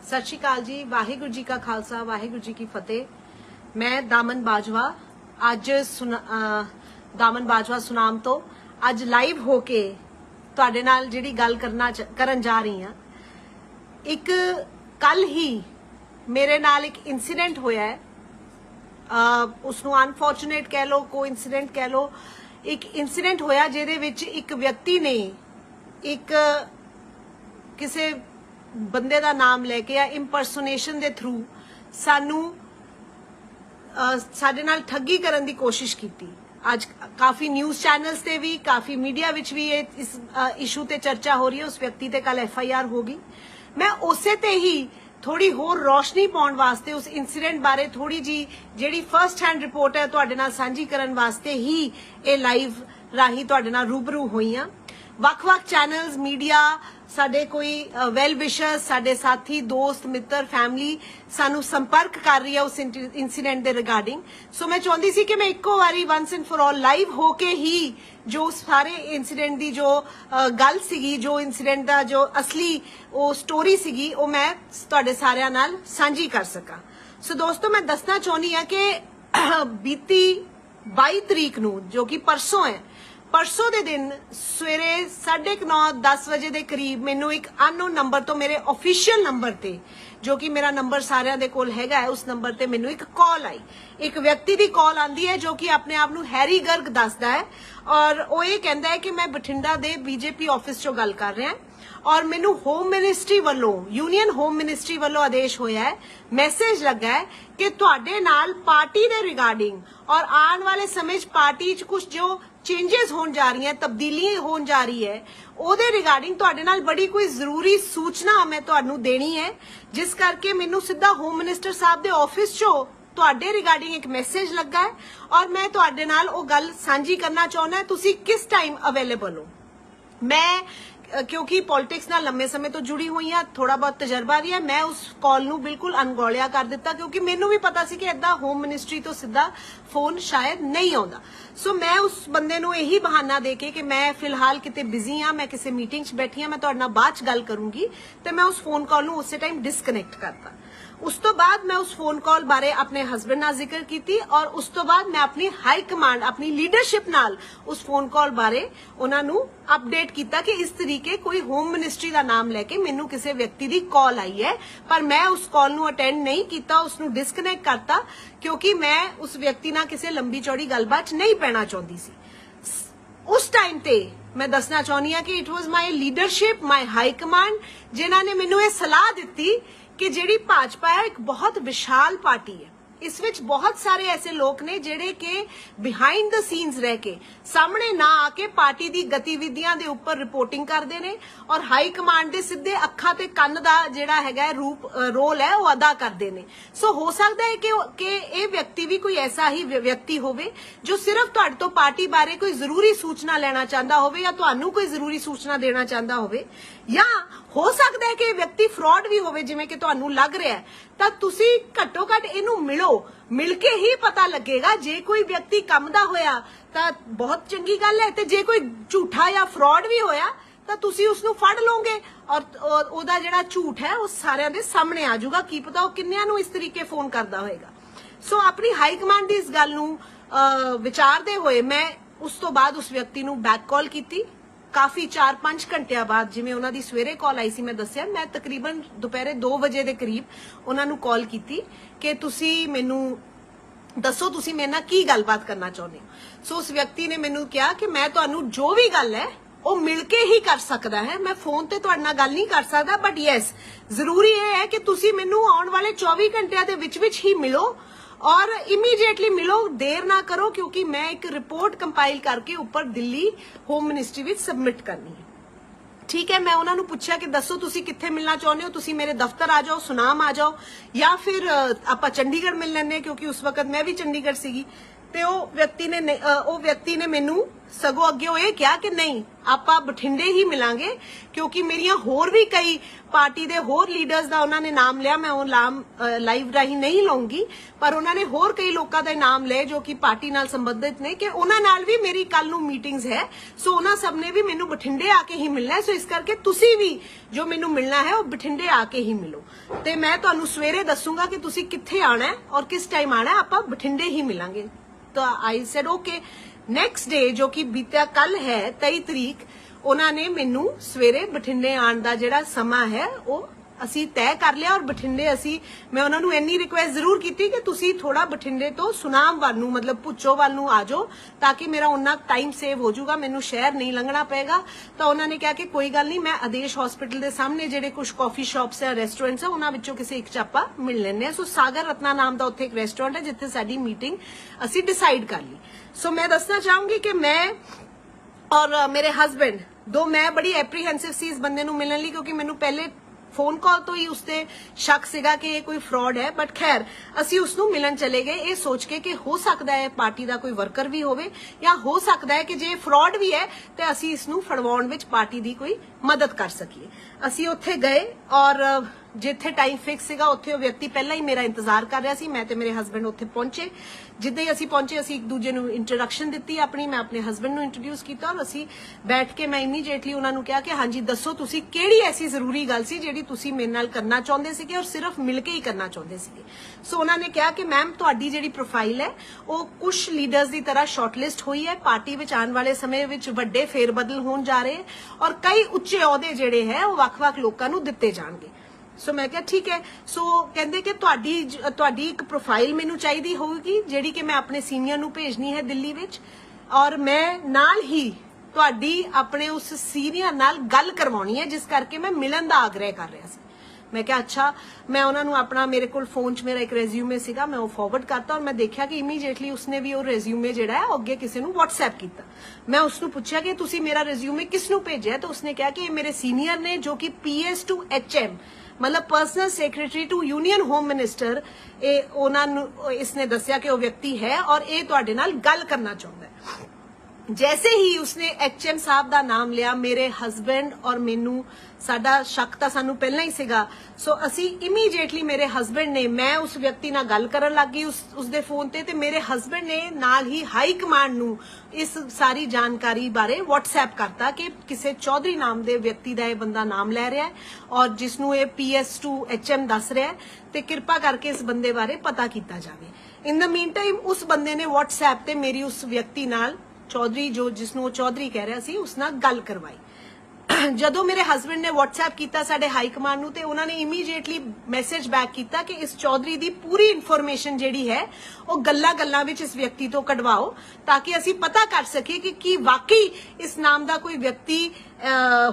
सत श्री अकाल जी। वाहिगुरु जी का खालसा, वाहिगुरु जी की फतेह। मैं दामन बाजवा अज दामन बाजवा सुनाम तो अज लाइव होके तुहाडे नाल जिहड़ी गल करन जा रही हाँ। एक कल ही मेरे नाल एक इंसीडेंट होया है, उसनू अनफॉर्चुनेट कह लो, को इंसीडेंट कह लो। एक इंसीडेंट होया जिहदे विच एक व्यक्ति ने एक किसी बंदे दा नाम लैके या इंपरसोनेशन दे थ्रू सानू साडे नाल ठगी करन दी कोशिश कीती। आज काफी न्यूज़ चैनल्स ते भी, काफी मीडिया विच भी इस इशू ते चर्चा हो रही है। उस व्यक्ति ते कल FIR होगी। मैं उसे ते ही थोड़ी होर रोशनी पाउण वास्ते उस इंसीडेंट बारे थोड़ी जी जिहड़ी फर्स्ट हैंड रिपोर्ट है तुहाडे नाल सांझी करन वास्ते ही ये लाइव राही तुहाडे नाल रूबरू होई हां। वख-वख चैनल्स, मीडिया, साडे कोई वैल विशर्स, साडे साथी, दोस्त, मित्र, फैमिली सानू संपर्क कर रही है उस इंसीडेंट दे रिगार्डिंग। सो मैं चाहती सी कि मैं इक्को वारी once and for all live होके ही जो सारे इंसीडेंट दी जो गल सीगी, जो इंसीडेंट दा जो असली वो स्टोरी सीगी, वो मैं तुहाडे सारियां नाल सांझी कर सका। सो दोस्तों, मैं दसना चाहनी है कि बीती 22 तरीक नू, जो कि परसों है, परसों दे दिन सवेरे 9:30-10 बजे दे करीब मैनू एक अननोन नंबर तो मेरे ऑफिशियल नंबर ते, जो कि मेरा नंबर सारियां दे कोल हैगा है, उस नंबर ते मैनू एक कॉल आई। एक व्यक्ति दी कॉल आंदी है जो कि अपने आप नू हैरी गर्ग दसदा है और वो ये कहंदा है कि मैं बठिंडा दे BJP ऑफिस चों गल कर रहा और मैनू होम मिनिस्ट्री वालों, यूनियन होम मिनिस्ट्री वालों आदेश होया है, मैसेज लगा है कि तुहाडे नाल पार्टी दे रिगार्डिंग और आने वाले समय पार्टी च कुछ जो चेंजेस होने जा रही हैं, तब्दीली होने जा रही है, ओदे रिगार्डिंग तुहाडे नाल बड़ी कोई जरूरी सूचना मैं तुहानू देनी है, जिस करके मैनू सीधा होम मिनिस्टर साहब दे ऑफिस चो तुहाडे रिगार्डिंग एक मैसेज लगा है और मैं तुहाडे नाल ओ गल सांझी करना चाहना है। तुसी किस टाइम अवेलेबल हो? मैं क्योंकि पॉलिटिक्स नाल लंबे समय तो जुड़ी हुई है, थोड़ा बहुत तजर्बा भी है, मैं उस कॉल नू बिल्कुल अनगौलिया कर दिता क्योंकि मैनू भी पता सी कि इदा होम मिनिस्ट्री तो सीधा फोन शायद नहीं आउंदा। सो मैं उस बंदे नू यही बहाना देके कि मैं फिलहाल किते बिजी हाँ, मैं किसी मीटिंग च बैठी हाँ, मैं तुहाडे नाल बाद च गल करूंगी, तो मैं उस फोन कॉल नू उस टाइम डिसकनैक्ट करता। उस तो बाद मैं उस फोन कॉल बारे अपने हस्बैंड नाल जिक्र कीती और उस तो बाद मैं अपनी हाई कमांड, अपनी लीडरशिप नाल उस फोन कॉल बारे उन्हां नू अपडेट किया कि इस तरीके कोई होम मिनिस्ट्री का नाम लेके मैनू किसी व्यक्ति की कॉल आई है, पर मैं उस कॉल नू अटेंड नहीं किया, उसनू डिसकनैक्ट करता क्योंकि मैं उस व्यक्ति नाल किसी लंबी चौड़ी गलबात नहीं पैना चाहती सी। उस टाइम ते मैं दसना चाहनी हाँ कि it was my leadership, my high command, जिन्हों ने मैनू ये सलाह दी कि जेड़ी भाजपा है एक बहुत विशाल पार्टी है, इस विच बहुत सारे ऐसे लोग ने जेड़े के बिहाइंड द सीन्स रह के सामने ना आके पार्टी दी गतिविधियां दे ऊपर रिपोर्टिंग करते ने और हाई कमांड दे सीधे अखां ते कन्न दा जेड़ा हैगा रोल है वो अदा करते ने। सो हो सकता है कि ये व्यक्ति भी कोई ऐसा ही व्यक्ति होवे जो सिर्फ तुहाडे तो पार्टी बारे कोई जरूरी सूचना लेना चाहता होवे या तुहानू कोई जरूरी सूचना देना चाहता होवे, या हो सकता है कि व्यक्ति फ्रॉड भी होवे जिवें कि तुहानू लग रहा है, तां तुसी घट्टो घट इनू मिलो, मिलके ही पता लगेगा। जे कोई व्यक्ति कम दा होया तां बहुत चंगी गल है, ते जे कोई झूठा या फ्रॉड भी होया तां तुसी उसनू फड़ लोगे और ओदा जिहड़ा झूठ है वो सारियां दे सामने आ जाऊगा। की पता वो किन्नियां नू इस तरीके फोन करदा होएगा। सो अपनी हाई कमांड दी इस गल नू विचारदे होए मैं उस तो बाद उस व्यक्ति नू बैक कॉल कीती। काफी 4-5 घंटिया बाद, जिवें उन्हां दी सवेरे कॉल आई सी, मैं दस्सिया मैं तकरीबन दोपहरे 2 बजे दे करीब उन्हां नू कॉल कीती कि तुसी मैनू दसो तुसी मेरे नाल की गलबात करना चाहुंदे हो। सो उस व्यक्ति ने मैनू कहा कि मैं तुहानू जो भी गल है वो मिलके ही कर सकदा है, मैं फोन ते तुहाडे नाल गल नहीं कर सकदा, बट यस जरूरी ये है कि तुसी मैनू आउण वाले 24 घंटिया दे विच ही मिलो और इमीडिएटली मिलो, देर ना करो, क्योंकि मैं एक रिपोर्ट कंपाइल करके ऊपर दिल्ली होम मिनिस्ट्री विच सबमिट करनी है। ठीक है, मैं उन्होंने पूछा कि दसो तुसी कित्थे मिलना चाहते हो, तुसी मेरे दफ्तर आ जाओ, सुनाम आ जाओ, या फिर आप चंडीगढ़ मिल लेने, क्योंकि उस वक्त मैं भी चंडीगढ़ सीगी। ਤੇ ਉਹ ਵਿਅਕਤੀ ਨੇ ਮੈਨੂੰ ਸਗੋਂ ਅੱਗੇ ਇਹ ਕਿਹਾ ਕਿ ਨਹੀਂ ਆਪਾਂ ਬਠਿੰਡੇ ਹੀ ਮਿਲਾਂਗੇ, ਕਿਉਂਕਿ ਮੇਰੀਆਂ ਹੋਰ ਵੀ ਕਈ ਪਾਰਟੀ ਦੇ ਹੋਰ ਲੀਡਰਸ ਦਾ ਉਹਨਾਂ ਨੇ ਨਾਮ ਲਿਆ। ਮੈਂ ਉਹ ਨਾਮ ਲਾਈਵ ਰਾਹੀਂ ਨਹੀਂ ਲਾਉਂਗੀ, ਪਰ ਉਹਨਾਂ ਨੇ ਹੋਰ ਕਈ ਲੋਕਾਂ ਦੇ ਨਾਮ ਲਏ ਜੋ ਕਿ ਪਾਰਟੀ ਨਾਲ ਸੰਬੰਧਿਤ ਨੇ, ਕਿ ਉਹਨਾਂ ਨਾਲ ਵੀ ਮੇਰੀ ਕੱਲ ਨੂੰ ਮੀਟਿੰਗਸ ਹੈ। ਸੋ ਉਹਨਾਂ ਸਭ ਨੇ ਵੀ ਮੈਨੂੰ ਬਠਿੰਡੇ ਆ ਕੇ ਹੀ ਮਿਲਣਾ ਹੈ। ਸੋ ਇਸ ਕਰਕੇ ਤੁਸੀਂ ਵੀ ਜੋ ਮੈਨੂੰ ਮਿਲਣਾ ਹੈ ਉਹ ਬਠਿੰਡੇ ਆ ਕੇ ਹੀ ਮਿਲੋ, ਤੇ ਮੈਂ ਤੁਹਾਨੂੰ ਸਵੇਰੇ ਦੱਸੂਗਾ ਕਿ ਤੁਸੀਂ ਕਿੱਥੇ ਆਣਾ ਹੈ ਔਰ ਕਿਸ ਟਾਈਮ ਆਣਾ ਹੈ। ਆਪਾਂ ਬਠਿੰਡੇ ਹੀ ਮਿਲਾਂਗੇ। ਤਾਂ I said okay. Next day ਜੋ ਕਿ ਬੀਤਿਆ ਕੱਲ ਹੈ 23 ਤਰੀਕ, ਉਹਨਾਂ ਨੇ ਮੈਨੂੰ ਸਵੇਰੇ ਬਠਿੰਡੇ ਆਉਣ ਦਾ ਜਿਹੜਾ ਸਮਾਂ ਹੈ ਉਹ ਅਸੀਂ ਤੈਅ ਕਰ ਲਿਆ। ਔਰ ਬਠਿੰਡੇ ਮੈਂ ਉਹਨਾਂ ਨੂੰ ਇੰਨੀ ਰਿਕੁਐਸਟ ਜ਼ਰੂਰ ਕੀਤੀ ਕਿ ਤੁਸੀਂ ਥੋੜਾ ਬਠਿੰਡੇ ਤੋਂ ਸੁਨਾਮ ਵੱਲ ਨੂੰ ਮਤਲਬ ਭੁੱਚੋ ਵੱਲ ਨੂੰ ਆ ਜਾਓ, ਤਾਂ ਕਿ ਮੇਰਾ ਉਹਨਾਂ ਟਾਈਮ ਸੇਵ ਹੋ ਜਾਊਗਾ, ਮੈਨੂੰ ਸ਼ਹਿਰ ਨਹੀਂ ਲੰਘਣਾ ਪਏਗਾ। ਤਾਂ ਉਹਨਾਂ ਨੇ ਕਿਹਾ ਕਿ ਕੋਈ ਗੱਲ ਨਹੀਂ, ਮੈਂ ਆਦੇਸ਼ ਹਸਪੀਟਲ ਦੇ ਸਾਹਮਣੇ ਜਿਹੜੇ ਕੁਝ ਕਾਫੀ ਸ਼ਾਪਸ ਹੈ, ਰੈਸਟੋਰੈਂਟਸ ਹੈ, ਉਹਨਾਂ ਵਿੱਚੋਂ ਕਿਸੇ ਇੱਕ ਚ ਆਪਾਂ ਮਿਲ ਲੈਂਦੇ ਹਾਂ। ਸੋ ਸਾਗਰ ਰਤਨਾ ਨਾਮ ਦਾ ਉੱਥੇ ਇੱਕ ਰੈਸਟੋਰੈਂਟ ਹੈ ਜਿੱਥੇ ਸਾਡੀ ਮੀਟਿੰਗ ਅਸੀਂ ਡਿਸਾਈਡ ਕਰ ਲਈ। ਸੋ ਮੈਂ ਦੱਸਣਾ ਚਾਹੂੰਗੀ ਕਿ ਮੈਂ ਔਰ ਮੇਰੇ ਹਸਬੈਂਡ ਮੈਂ ਬੜੀ ਐਪਰੀਹੈਂਸਿਵ ਸੀ ਇਸ ਬੰਦੇ ਨੂੰ ਮਿਲਣ ਲਈ, ਕਿਉਂਕਿ ਮੈਨੂੰ ਪਹਿਲੇ ਫੋਨ ਕਾਲ ਤੋਂ ਹੀ ਉਸਤੇ ਸ਼ੱਕ ਸੀਗਾ ਕਿ ਇਹ ਕੋਈ ਫਰਾਡ ਹੈ। ਬਟ ਖੈਰ ਅਸੀਂ ਉਸ ਨੂੰ ਮਿਲਣ ਚਲੇ ਗਏ ਇਹ ਸੋਚ ਕੇ ਕਿ ਹੋ ਸਕਦਾ ਹੈ ਪਾਰਟੀ ਦਾ ਕੋਈ ਵਰਕਰ ਵੀ ਹੋਵੇ, ਜਾਂ ਹੋ ਸਕਦਾ ਹੈ ਕਿ ਜੇ ਫਰਾਡ ਵੀ ਹੈ ਤੇ ਅਸੀਂ ਇਸ ਨੂੰ ਫੜਵਾਉਣ ਵਿੱਚ ਪਾਰਟੀ ਦੀ ਕੋਈ ਮਦਦ ਕਰ ਸਕੀਏ। ਅਸੀਂ ਉੱਥੇ ਗਏ ਔਰ ਜਿੱਥੇ ਟਾਈਮ ਫਿਕਸ ਸੀਗਾ ਉੱਥੇ ਉਹ ਵਿਅਕਤੀ ਪਹਿਲਾਂ ਹੀ ਮੇਰਾ ਇੰਤਜ਼ਾਰ ਕਰ ਰਿਹਾ ਸੀ। ਮੈਂ ਤੇ ਮੇਰੇ ਹਸਬੈਂਡ ਉੱਥੇ ਪਹੁੰਚੇ। ਜਿੱਦਾਂ ਹੀ ਅਸੀਂ ਪਹੁੰਚੇ ਅਸੀਂ ਇੱਕ ਦੂਜੇ ਨੂੰ ਇੰਟਰੋਡਕਸ਼ਨ ਦਿੱਤੀ ਆਪਣੀ, ਮੈਂ ਆਪਣੇ ਹਸਬੈਂਡ ਨੂੰ ਇੰਟਰੋਡਿਊਸ ਕੀਤਾ ਔਰ ਅਸੀਂ ਬੈਠ ਕੇ ਮੈਂ ਇਮੀਡੀਏਟਲੀ ਉਹਨਾਂ ਨੂੰ ਕਿਹਾ ਕਿ ਹਾਂਜੀ ਦੱਸੋ ਤੁਸੀਂ ਕਿਹੜੀ ਐਸੀ ਜ਼ਰੂਰੀ ਗੱਲ ਸੀ ਜਿਹੜੀ ਤੁਸੀਂ ਮੇਰੇ ਨਾਲ ਕਰਨਾ ਚਾਹੁੰਦੇ ਸੀਗੇ ਔਰ ਸਿਰਫ ਮਿਲ ਕੇ ਹੀ ਕਰਨਾ ਚਾਹੁੰਦੇ ਸੀਗੇ। ਸੋ ਉਹਨਾਂ ਨੇ ਕਿਹਾ ਕਿ ਮੈਮ ਤੁਹਾਡੀ ਜਿਹੜੀ ਪ੍ਰੋਫਾਈਲ ਹੈ ਉਹ ਕੁਝ ਲੀਡਰਸ ਦੀ ਤਰ੍ਹਾਂ ਸ਼ਾਰਟਲਿਸਟ ਹੋਈ ਹੈ, ਪਾਰਟੀ ਵਿੱਚ ਆਉਣ ਵਾਲੇ ਸਮੇਂ ਵਿੱਚ ਵੱਡੇ ਫੇਰਬਦਲ ਹੋਣ ਜਾ ਰਹੇ ਔਰ ਕਈ ਉੱਚੇ ਅਹੁਦੇ ਜਿਹੜੇ ਹੈ ਉਹ ਵੱਖ-ਵੱਖ ਲੋਕਾਂ ਨੂੰ ਦਿੱਤੇ ਜਾਣਗੇ। ਸੋ ਮੈਂ ਕਿਹਾ ਠੀਕ ਹੈ। ਸੋ ਕਹਿੰਦੇ ਕਿ ਤੁਹਾਡੀ ਇੱਕ ਪ੍ਰੋਫਾਈਲ ਮੈਨੂੰ ਚਾਹੀਦੀ ਹੋਊਗੀ ਜਿਹੜੀ ਕਿ ਮੈਂ ਆਪਣੇ ਸੀਨੀਅਰ ਨੂੰ ਭੇਜਣੀ ਹੈ ਦਿੱਲੀ ਵਿੱਚ, ਔਰ ਮੈਂ ਨਾਲ ਹੀ ਤੁਹਾਡੀ ਆਪਣੇ ਉਸ ਸੀਨੀਅਰ ਨਾਲ ਗੱਲ ਕਰਵਾਉਣੀ ਹੈ, ਜਿਸ ਕਰਕੇ ਮੈਂ ਮਿਲਣ ਦਾ ਆਗ੍ਰਹਿ ਕਰ ਰਿਹਾ ਸੀ। ਮੈਂ ਕਿਹਾ ਅੱਛਾ। ਮੈਂ ਉਹਨਾਂ ਨੂੰ ਆਪਣਾ ਮੇਰੇ ਕੋਲ ਫੋਨ 'ਚ ਮੇਰਾ ਇੱਕ ਰੈਜ਼ਿਊਮੇ ਸੀਗਾ, ਮੈਂ ਉਹ ਫਾਰਵਰਡ ਕਰਤਾ ਔਰ ਮੈਂ ਦੇਖਿਆ ਕਿ ਇਮੀਡੀਏਟਲੀ ਉਸਨੇ ਵੀ ਉਹ ਰੈਜ਼ਿਊਮੇ ਜਿਹੜਾ ਹੈ ਉਹ ਅੱਗੇ ਕਿਸੇ ਨੂੰ WhatsApp ਕੀਤਾ। ਮੈਂ ਉਸ ਨੂੰ ਪੁੱਛਿਆ ਕਿ ਤੁਸੀਂ ਮੇਰਾ ਰੈਜ਼ਿਊਮੇ ਕਿਸ ਨੂੰ ਭੇਜਿਆ, ਤਾਂ ਉਸਨੇ ਕਿਹਾ ਕਿ ਇਹ ਮੇਰੇ ਸੀਨੀਅਰ ਨੇ ਜੋ ਕਿ PS to HM ਮਤਲਬ personal secretary to union home minister, ਇਹ ਉਹਨਾਂ ਨੂੰ ਇਸਨੇ ਦੱਸਿਆ ਕਿ ਉਹ ਵਿਅਕਤੀ ਹੈ ਔਰ ਇਹ ਤੁਹਾਡੇ ਨਾਲ ਗੱਲ ਕਰਨਾ ਚਾਹੁੰਦਾ ਹੈ। जैसे ही उसने HM साहब का नाम लिया, मेरे हस्बैंड और मैनू साडा शक तां सानू पहला ही सीगा। सो असी इमीडिएटली मेरे हस्बैंड ने मैं उस व्यक्ति नाल गल करन लग गई उसदे फोन ते मेरे हस्बैंड ने नाल ही हाई कमांड नू इस सारी जानकारी बारे WhatsApp करता कि किसी चौधरी नाम दे व्यक्ति दा ये बंदा नाम लै रहा है और जिसनू ये PS to HM दस रहा है ते कृपा करके इस बंदे बारे पता कीता जावे। इन द मीन टाइम उस बंदे ने WhatsApp ते मेरी उस व्यक्ति नाल चौधरी जो जिसनू चौधरी कह रहा सी उस नाल गल करवाई। जदों मेरे हस्बैंड ने WhatsApp किया साडे हाई कमांड नू ते उन्होंने इमीडिएटली मैसेज बैक किया कि इस चौधरी दी पूरी इन्फॉर्मेशन जिहड़ी है वो गल्लां गल्लां विच इस व्यक्ति तो कढवाओ ताकि असीं पता कर सकीए कि वाकई इस नाम दा कोई व्यक्ति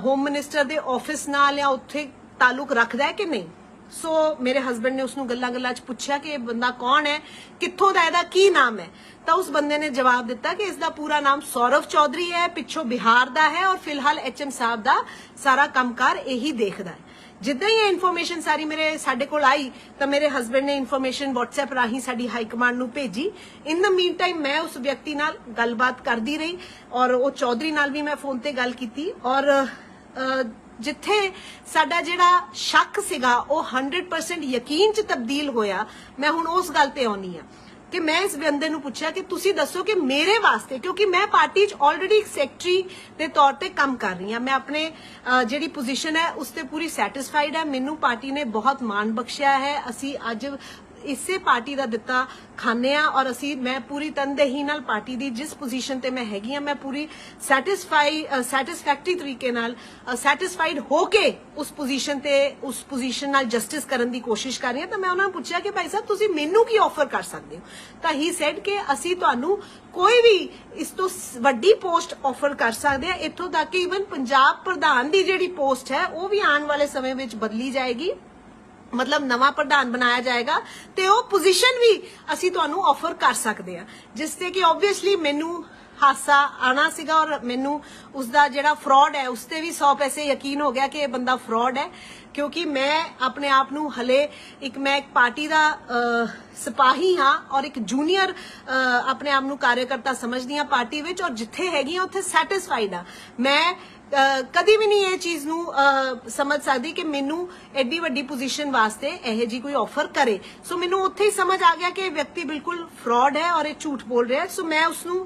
होम मिनिस्टर दे ऑफिस नाल या उत्थे ताल्लुक रखदा है कि नहीं। सो मेरे हस्बैंड ने उसनू गल्लां गल्लां च पुछया कि बंदा कौन है, कित्थों दा इहदा की नाम है। तो उस बंदे ने जवाब दिता कि इसका पूरा नाम सौरभ चौधरी है, पिछों बिहार दा है और फिलहाल HM साहब दा सारा कामकार यही देखदा है। जिद्दां ही इन्फॉर्मेशन सारी साडे कोल आई तो मेरे हस्बैंड ने इन्फॉर्मेशन WhatsApp राही साडी हाई कमांड नू भेजी। इन द मीन टाइम मैं उस व्यक्ति नाल गलबात करदी रही और वो चौधरी नाल भी मैं फोन ते गल कीती और जिथे साडा जिहड़ा शक सीगा वो 100% यकीन च तब्दील होया। मैं हुण उस गल ते आउणी आ कि मैं इस बंदे नू पूछा कि तुसी दसो कि मेरे वास्ते, क्योंकि मैं पार्टी च ऑलरेडी एक सैकटरी के तौर पे काम कर रही हूँ, मैं अपने जिहड़ी पोजीशन है उसते पूरी सैटिस्फाइड है। मैनू पार्टी ने बहुत मान बख्शिया है, असी अज इसे पार्टी का दिता खाने और मैं पूरी तनदेही नाल पार्टी दी जिस पोजीशन ते मैं हैगी मैं पूरी सैटिस्फैक्टरी तरीके नाल सैटिस्फाइड होके उस पोजीशन नाल जस्टिस करन दी कोशिश कर रही हूं। तो मैं उन्होंने पूछा कि भाई साहब तुसी मैनू की ऑफर कर सकते हो, तो ही सैड कि असी तुहानू कोई भी इस तो वड्डी पोस्ट ऑफर कर सकते हैं, इत्थों तक कि इवन पंजाब प्रधान दी जिहड़ी पोस्ट है वो भी आने वाले समय में बदली जाएगी, मतलब नवा प्रधान बनाया जाएगा ते वो पोजीशन भी असी तुहानू ऑफर कर सकते हैं, जिससे कि ऑब्वियसली मैनू हासा आना सीगा और मैनू उसका जिहड़ा फ्रॉड है उसते भी 100 पैसे यकीन हो गया कि ये बंदा फ्रॉड है, क्योंकि मैं अपने आप नू हले मैं एक पार्टी का सिपाही हाँ और एक जूनियर अपने आप नू कार्यकर्ता समझदी हाँ पार्टी विच, और जिथे हैगी उत्थे सैटिस्फाइड हाँ। मैं कदी भी नहीं ये चीज नू समझ सकती कि मैनू एडी वड्डी पोजीशन वास्ते यह जी कोई ऑफर करे। सो मैनू उत्थे ही समझ आ गया कि व्यक्ति बिल्कुल फ्रॉड है और ये झूठ बोल रहा है। सो मैं उसनू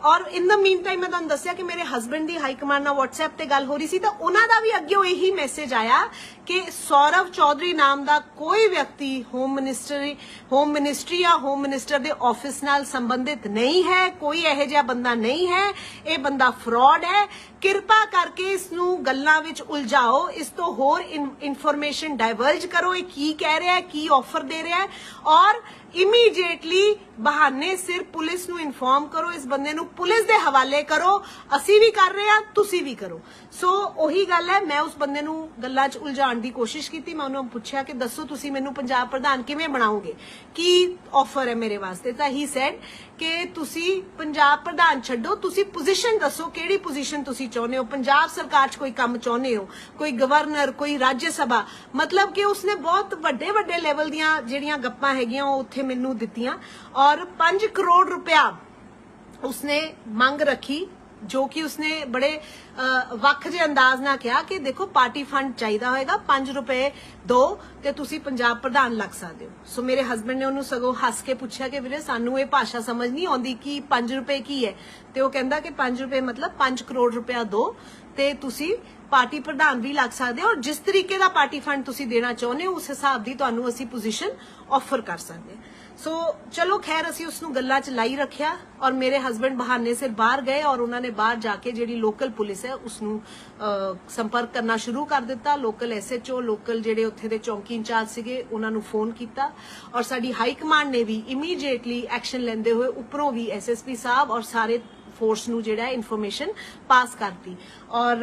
और इन द मीन टाइम मैं तुहानू दस्सिया कि मेरे हसबैंड दी हाई कमांड नाल व्हाट्सएप ते गल हो रही सी, तो उन्हां दा भी अग्गे यही मैसेज आया कि सौरव चौधरी नाम का कोई व्यक्ति होम मिनिस्ट्री या होम मिनिस्टर के ऑफिस नाल संबंधित नहीं है, कोई यह जिहा बंदा नहीं है, ये बंदा फ्रॉड है। किरपा करके इसनू गल्लां विच उलझाओ, इस तो होर इन्फॉर्मेशन डाइवर्ज करो, ये की कह रहा है, की ऑफर दे रहा है, और इमीडिएटली बहाने सिर पुलिस नू इन्फॉर्म करो, इस बंदे नू पुलिस दे हवाले करो। असी भी कर रहे हैं, तुसी भी करो। सो ओही गल है, मैं उस बंदे नू गल्लां च उलझाण दी कोशिश की। मैं उन्होंने पूछा कि दसो तुसी मैनू पंजाब प्रधान किवें बनाओगे, की ऑफर है मेरे वास्ते। तो ही सैड कि तुसी पंजाब प्रधान छड्डो, तुसी पोजीशन दसो, किहड़ी पोजीशन तुसी चाहुंदे हो, पंजाब सरकार च कोई काम चाहुंदे हो, कोई गवर्नर, कोई राज्य सभा। मतलब कि उसने बहुत वड्डे वड्डे लेवल दियां जिहड़ियां गप्पां हैगियां ओह उत्थे मैनू दित्तियां, और 5 करोड़ रुपया उसने मंग रखी, जो कि उसने बड़े वख जे अंदाज ना कहा कि देखो पार्टी फंड चाहिए होएगा, 5 रुपए दो ते तुसी पंजाब प्रधान लग सकते हो। सो मेरे हसबैंड ने उन्होंने सगों हस के पूछा कि वीरे सानू ये भाषा समझ नहीं आती कि 5 रुपए की है, तो वो कहता कि 5 रुपए मतलब 5 करोड़ रुपया दो ते तुसी पार्टी प्रधान भी लग सकते हो, और जिस तरीके का पार्टी फंड तुसी देना चाहते हो उस हिसाब की तुहानू असी पोजीशन ऑफर कर सकते हैं। सो चलो खैर असी उसनू गल्लां च लाई रखिया, और मेरे हसबैंड बहाने सिर बाहर गए और उन्होंने बाहर जाके जिहड़ी लोकल पुलिस है उसनू संपर्क करना शुरू कर दिता। लोकल SHO, लोकल जिहड़े उत्थे दे चौंकी इंचार्ज सीगे उन्हां नू फोन किया, और साडी हाई कमांड ने भी इमीडिएटली एक्शन लेंदे हुए उपरों भी SSP साहब और सारे फोर्स नू जिहड़ा इन्फॉर्मेशन पास करती। और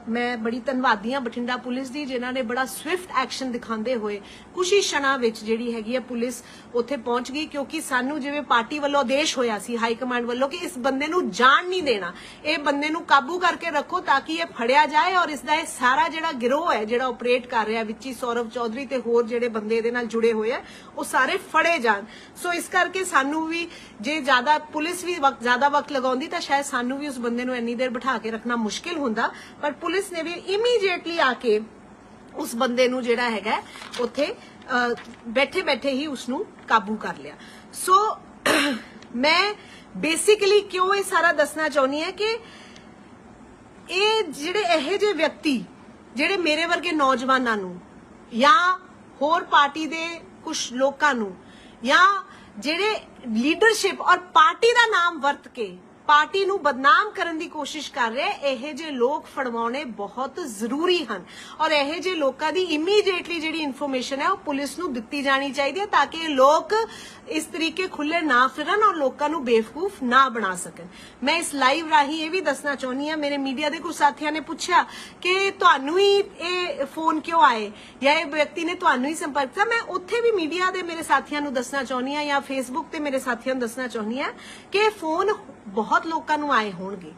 मैं बड़ी धन्नवादी हाँ बठिंडा पुलिस दी, जिन्हां ने बड़ा स्विफ्ट एक्शन दिखाते हुए कुछ ही क्षणां विच जिहड़ी हैगी है पुलिस उत्थे पहुंच गई, क्योंकि सानू जिवें पार्टी वालों आदेश होया सी हाई कमांड वालों कि इस बंदे नू जान नहीं देना, ये बंदे नू काबू करके रखो ताकि ये फड़िया जाए, और इसदा ये सारा जिहड़ा गिरोह है जिहड़ा ऑपरेट कर रहा है विच ही सौरव चौधरी ते होर जिहड़े बंदे इहदे नाल जुड़े हुए है वो सारे फड़े जान। सो इस करके सानू भी जे ज्यादा पुलिस भी ज्यादा वक्त लगाउंदी तां शायद सानू भी उस बंदे नू इन्नी देर बिठा के रखना मुश्किल हुंदा, पर पुलिस ने भी इमीडिएटली आके उस बंदे नू जिहड़ा हैगा उत्थे बैठे बैठे ही उसनू काबू कर लिया। सो मैं बेसिकली क्यों ये सारा दसना चाहनी है कि ये जिहड़े इहे जे व्यक्ति जिहड़े मेरे वर्गे नौजवानां नू या होर पार्टी दे कुछ लोकां नू या जिहड़े लीडरशिप और पार्टी दा नाम वर्त के पार्टी नू बदनाम करन दी कोशिश कर रहे, यह जे लोग फड़वाने बहुत जरूरी हैं, और यह जे लोगों की इमीडिएटली जिहड़ी इन्फॉर्मेशन है वो पुलिस नू दित्ती जानी चाहिए ताकि लोग इस तरीके खुले ना फिरन और लोगों नू बेवकूफ ना बना सकन। मैं इस लाइव राही ये भी दसना चाहनी हाँ, मेरे मीडिया के कुछ साथियों ने पूछा कि तुहानू ही ये फोन क्यों आए या ये व्यक्ति ने तुहानू ही संपर्क किया। मैं उत्थे भी मीडिया के मेरे साथियों नू दसना चाहनी हाँ या फेसबुक ते मेरे साथियों नू दसना चाहनी हाँ कि फोन बहुत लोगों नू आए होणगे,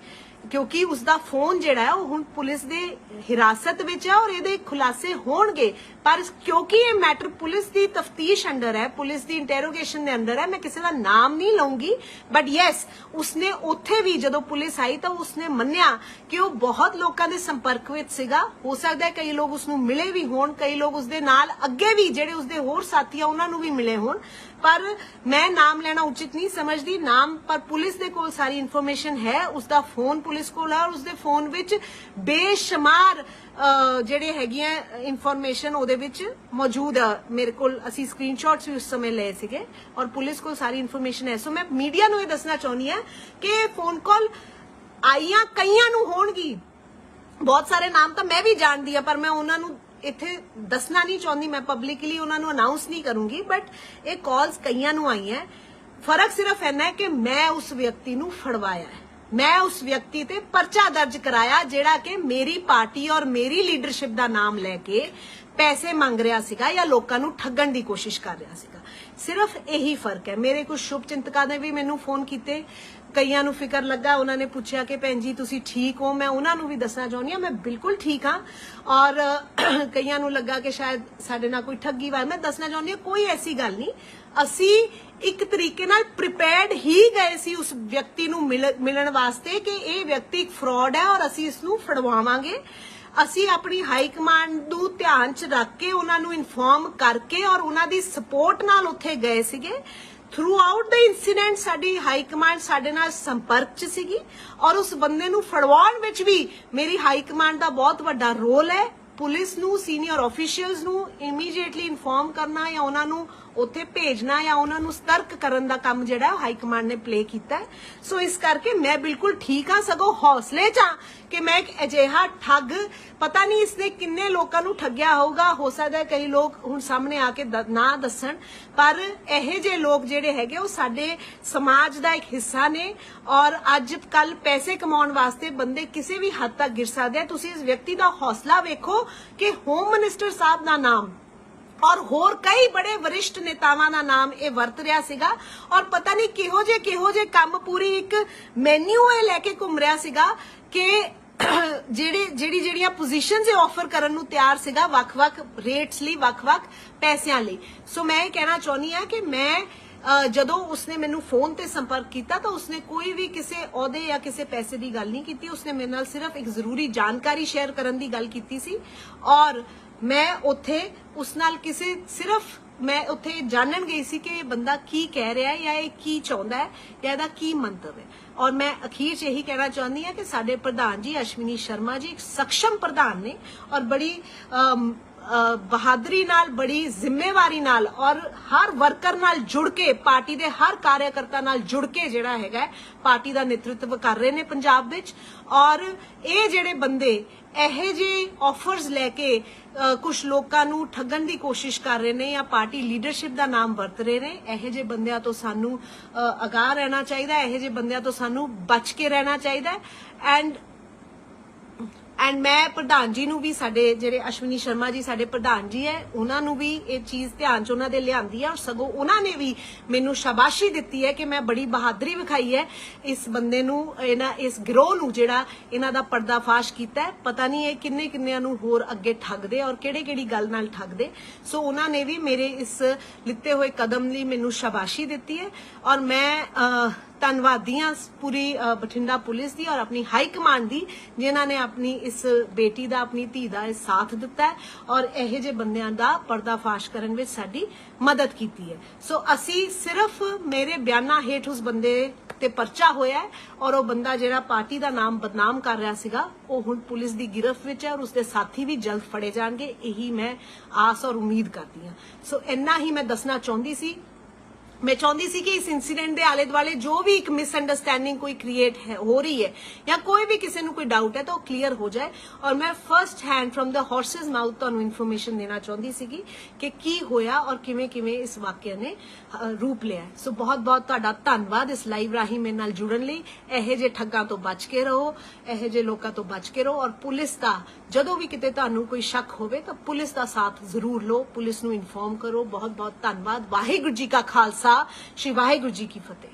क्योंकि उसका फोन जिहड़ा है हुण पुलिस दे हिरासत विच है और इहदे खुलासे होणगे, पर क्योंकि ये मैटर पुलिस की तफ्तीश अंडर है, पुलिस की इंटेरोगेशन दे अंडर है, मैं किसी का नाम नहीं लूंगी, बट यस उसने उत्थे भी जदों पुलिस आई तो उसने मन्निया कि वो बहुत लोगों के संपर्क विच सीगा। हो सकता है कई लोग उसनू मिले भी होण, कई लोग उसदे नाल अगे भी जिहड़े उसदे होर साथी आ उन्हां नू भी मिले होण, पर मैं नाम लेना उचित नहीं समझदी। नाम पर पुलिस दे कोल सारी इन्फॉर्मेशन है, उसका फोन पुलिस कोल है और उसदे फोन विच बेशुमार जिहड़े हैगियां इन्फॉर्मेशन ओहदे विच मौजूद है। मेरे कोल असी स्क्रीनशॉट्स भी उस समय लए सीगे और पुलिस कोल सारी इन्फॉर्मेशन है। सो मैं मीडिया नू ये दसना चाहनी है कि फोन कॉल आईयां कईयां नू होणगी, बहुत सारे नाम तो मैं भी जानदी है पर मैं उन्हां नू इत्थे दसना नहीं चाहती, मैं पब्लिकली उन्होंने अनाउंस नहीं करूंगी, बट ये कॉल्स कईयां नू आई हैं। फर्क सिर्फ इन्ना है कि मैं उस व्यक्ति नू फड़वाया है, मैं उस व्यक्ति ते पर्चा दर्ज कराया जिहड़ा कि मेरी पार्टी और मेरी लीडरशिप दा नाम लैके पैसे मंग रहा सीगा या लोकां नूं ठगण दी कोशिश कर रहा सीगा। सिर्फ यही फर्क है। मेरे कुछ शुभ चिंतकां ने भी मैनूं फोन कीते, कईयां नूं फिकर लगा, उन्होंने पूछा कि भैन जी तुसीं ठीक हो। मैं उन्हां नूं भी दसना चाहुंदी हां मैं बिल्कुल ठीक हाँ। और कईयां नूं लगा कि शायद साडे नाल कोई ठगी वा। मैं दसना चाहुंदी हां कोई ऐसी गल नहीं। असी एक तरीके नाल प्रिपेयर्ड ही गए सी उस व्यक्ति नूं मिलण वास्ते कि ये व्यक्ति एक फ्रॉड है और असी इसनूं फड़वावांगे। ਅਸੀਂ ਆਪਣੀ ਹਾਈ ਕਮਾਂਡ ਨੂੰ ਧਿਆਨ ਚ ਰੱਖ ਕੇ ਉਹਨਾਂ ਨੂੰ ਇਨਫੋਰਮ ਕਰਕੇ ਔਰ ਉਹਨਾਂ ਦੀ ਸਪੋਰਟ ਨਾਲ ਉੱਥੇ ਗਏ ਸੀਗੇ। ਥਰੂ ਆਊਟ ਦਾ ਇਨਸੀਡੈਂਟ ਸਾਡੀ ਹਾਈ ਕਮਾਂਡ ਸਾਡੇ ਨਾਲ ਸੰਪਰਕ ਚ ਸੀਗੀ ਔਰ ਉਸ ਬੰਦੇ ਨੂੰ ਫੜਵਾਉਣ ਵਿੱਚ ਵੀ ਮੇਰੀ ਹਾਈ ਕਮਾਂਡ ਦਾ ਬਹੁਤ ਵੱਡਾ ਰੋਲ ਹੈ। ਪੁਲਿਸ ਨੂੰ ਸੀਨੀਅਰ ਆਫੀਸ਼ੀਅਲਸ ਨੂੰ ਇਮੀਡੀਏਟਲੀ ਇਨਫੋਰਮ ਕਰਨਾ ਜਾਂ ਉਹਨਾਂ ਨੂੰ ਉੱਥੇ ਭੇਜਣਾ ਜਾਂ ਉਹਨਾਂ ਨੂੰ ਸਤਰਕ ਕਰਨ ਦਾ ਕੰਮ ਜਿਹੜਾ ਹਾਈ ਕਮਾਂਡ ਨੇ ਪਲੇ ਕੀਤਾ ਹੈ। ਸੋ ਇਸ ਕਰਕੇ ਮੈਂ ਬਿਲਕੁਲ ਠੀਕ ਹਾਂ, ਸਗੋਂ ਹੌਸਲੇ ਚ ਹਾਂ ਕਿ ਮੈਂ ਇੱਕ ਅਜਿਹਾ ਠੱਗ, ਪਤਾ ਨਹੀਂ ਇਸਨੇ ਕਿੰਨੇ ਲੋਕਾਂ ਨੂੰ ਠੱਗਿਆ ਹੋਊਗਾ। ਹੋ ਸਕਦਾ ਕਈ ਲੋਕ ਹੁਣ ਸਾਹਮਣੇ ਆ ਕੇ ਨਾ ਦੱਸਣ, ਪਰ ਇਹੋ ਜਿਹੇ ਲੋਕ ਜਿਹੜੇ ਹੈਗੇ ਉਹ ਸਾਡੇ ਸਮਾਜ ਦਾ ਇੱਕ ਹਿੱਸਾ ਨੇ ਔਰ ਅੱਜ ਕੱਲ ਪੈਸੇ ਕਮਾਉਣ ਵਾਸਤੇ ਬੰਦੇ ਕਿਸੇ ਵੀ ਹੱਦ ਤੱਕ ਗਿਰ ਸਕਦੇ ਆ। ਤੁਸੀਂ ਇਸ ਵਿਅਕਤੀ ਦਾ ਹੌਸਲਾ ਵੇਖੋ ਕਿ ਹੋਮ ਮਿਨਿਸਟਰ ਸਾਹਿਬ ਦਾ ਨਾਮ और होर कई बड़े वरिष्ठ नेतावां दा नाम ये वरत रहा सीगा और पता नहीं किहो जे काम पूरी एक मैन्यू ये लेके घूम रहा सीगा कि ਜਿਹੜੀਆਂ ਪੋਜੀਸ਼ਨਸ ਇਹ ਆਫਰ ਕਰਨ ਨੂੰ ਤਿਆਰ ਸੀਗਾ ਵੱਖ-ਵੱਖ ਰੇਟਸ ਲਈ, ਵੱਖ-ਵੱਖ ਪੈਸਿਆਂ ਲਈ। ਸੋ ਮੈਂ ਇਹ ਕਹਿਣਾ ਚਾਹੁੰਦੀ ਆ ਕਿ ਮੈਂ ਜਦੋਂ ਉਸਨੇ ਮੈਨੂੰ ਫੋਨ ਤੇ ਸੰਪਰਕ ਕੀਤਾ ਤਾਂ ਉਸਨੇ ਕੋਈ ਵੀ ਕਿਸੇ ਅਹੁਦੇ ਜਾਂ ਕਿਸੇ ਪੈਸੇ ਦੀ ਗੱਲ ਨਹੀਂ ਕੀਤੀ। ਉਸਨੇ ਮੇਰੇ ਨਾਲ ਸਿਰਫ ਇੱਕ ਜ਼ਰੂਰੀ ਜਾਣਕਾਰੀ ਸ਼ੇਅਰ ਕਰਨ ਦੀ ਗੱਲ ਕੀਤੀ ਸੀ ਔਰ मैं उत्थे उस नाल किसे सिर्फ मैं उत्थे जानन गई सी कि बंदा की कह रहा है या ये की चाहता है या इहदा की मंतव है। और मैं अखीर च यही कहना चाहती हूँ कि साडे प्रधान जी अश्विनी शर्मा जी एक सक्षम प्रधान ने और बड़ी बहादुरी नाल, बड़ी जिम्मेवारी नाल और हर वर्कर नाल जुड़ के, पार्टी दे हर कार्यकर्ता नाल जुड़ के जिहड़ा हैगा पार्टी दा नेतृत्व कर रहे ने पंजाब विच। और ये जिहड़े बंदे ਇਹੋ ਜਿਹੇ ਆਫਰਸ ਲੈ ਕੇ ਕੁਝ ਲੋਕਾਂ ਨੂੰ ਠੱਗਣ ਦੀ ਕੋਸ਼ਿਸ਼ ਕਰ ਰਹੇ ਨੇ ਜਾਂ ਪਾਰਟੀ ਲੀਡਰਸ਼ਿਪ ਦਾ ਨਾਮ ਵਰਤ ਰਹੇ ਨੇ, ਇਹੋ ਜਿਹੇ ਬੰਦਿਆਂ ਤੋਂ ਸਾਨੂੰ ਅਗਾਹ ਰਹਿਣਾ ਚਾਹੀਦਾ, ਇਹੋ ਜਿਹੇ ਬੰਦਿਆਂ ਤੋਂ ਸਾਨੂੰ ਬਚ ਕੇ ਰਹਿਣਾ ਚਾਹੀਦਾ। ਐਂਡ ਮੈਂ ਪ੍ਰਧਾਨ ਜੀ ਨੂੰ ਵੀ, ਸਾਡੇ ਜਿਹੜੇ ਅਸ਼ਵਨੀ ਸ਼ਰਮਾ ਜੀ ਸਾਡੇ ਪ੍ਰਧਾਨ ਜੀ ਹੈ, ਉਹਨਾਂ ਨੂੰ ਵੀ ਇਹ ਚੀਜ਼ ਧਿਆਨ ਚ ਉਹਨਾਂ ਦੇ ਲਿਆਂਦੀ ਹੈ ਔਰ ਸਗੋਂ ਉਹਨਾਂ ਨੇ ਵੀ ਮੈਨੂੰ ਸ਼ਾਬਾਸ਼ੀ ਦਿੱਤੀ ਹੈ ਕਿ ਮੈਂ ਬੜੀ ਬਹਾਦਰੀ ਵਿਖਾਈ ਹੈ ਇਸ ਬੰਦੇ ਨੂੰ, ਇਸ ਗਿਰੋਹ ਨੂੰ ਜਿਹੜਾ ਇਹਨਾਂ ਦਾ ਪਰਦਾਫਾਸ਼ ਕੀਤਾ ਹੈ। ਪਤਾ ਨਹੀਂ ਇਹ ਕਿੰਨਿਆਂ ਨੂੰ ਹੋਰ ਅੱਗੇ ਠੱਗਦੇ ਔਰ ਕਿਹੜੀ ਗੱਲ ਨਾਲ ਠੱਗਦੇ। ਸੋ ਉਹਨਾਂ ਨੇ ਵੀ ਮੇਰੇ ਇਸ ਲਿੱਤੇ ਹੋਏ ਕਦਮ ਲਈ ਮੈਨੂੰ ਸ਼ਾਬਾਸ਼ੀ ਦਿੱਤੀ ਹੈ ਔਰ ਮੈਂ ਧੰਨਵਾਦੀ ਹਾਂ पूरी बठिंडा पुलिस दी और अपनी हाई कमांड दी जिन्होंने अपनी इस बेटी दा, अपनी धी दा साथ दिता है और ਇਹੋ ਜਿਹੇ ਬੰਦਿਆਂ ਦਾ ਪਰਦਾਫਾਸ਼ ਕਰਨ ਵਿੱਚ ਸਾਡੀ ਮਦਦ ਕੀਤੀ ਹੈ। ਸੋ ਅਸੀਂ ਸਿਰਫ ਮੇਰੇ ਬਿਆਨਾਂ ਹੇਠ ਉਸ ਬੰਦੇ ਤੇ ਪਰਚਾ ਹੋਇਆ ਹੈ ਔਰ ਉਹ ਬੰਦਾ ਜਿਹੜਾ ਪਾਰਟੀ ਦਾ ਨਾਮ ਬਦਨਾਮ ਕਰ ਰਿਹਾ ਸੀਗਾ ਉਹ ਹੁਣ ਪੁਲਿਸ ਦੀ ਗਿਰਫਤ ਵਿੱਚ ਹੈ ਔਰ ਉਸਦੇ ਸਾਥੀ ਵੀ ਜਲਦ ਫੜੇ ਜਾਣਗੇ, ਇਹੀ ਮੈਂ ਆਸ ਔਰ ਉਮੀਦ ਕਰਦੀ ਹਾਂ। ਸੋ ਇੰਨਾ ਹੀ ਮੈਂ ਦੱਸਣਾ ਚਾਹੁੰਦੀ ਸੀ। मैं चाहती सी कि इस इंसीडेंट के आले दुआले जो भी एक मिसअंडरस्टैंडिंग कोई क्रिएट हो रही है या कोई भी किसी को कोई डाउट है तो क्लीयर हो जाए। और मैं first hand from the horses mouth तुहानू इन्फॉर्मेशन देना चाहती सी कि की होया और किवें इस वाकया ने रूप लिया। सो बहुत बहुत तुहाडा धन्नवाद इस लाइव राही मेरे नाल जुड़न लई। इहो जे ठग्गां तो बच के रहो, इहो जे लोकां तो बच के रहो और पुलिस दा जदों भी किते तुहानू कोई शक होवे तो पुलिस दा साथ जरूर लो, पुलिस नू इन्फॉर्म करो। बहुत बहुत धन्नवाद। वाहिगुरू जी का खालसा, श्री वाहिगुरू जी की फतेह।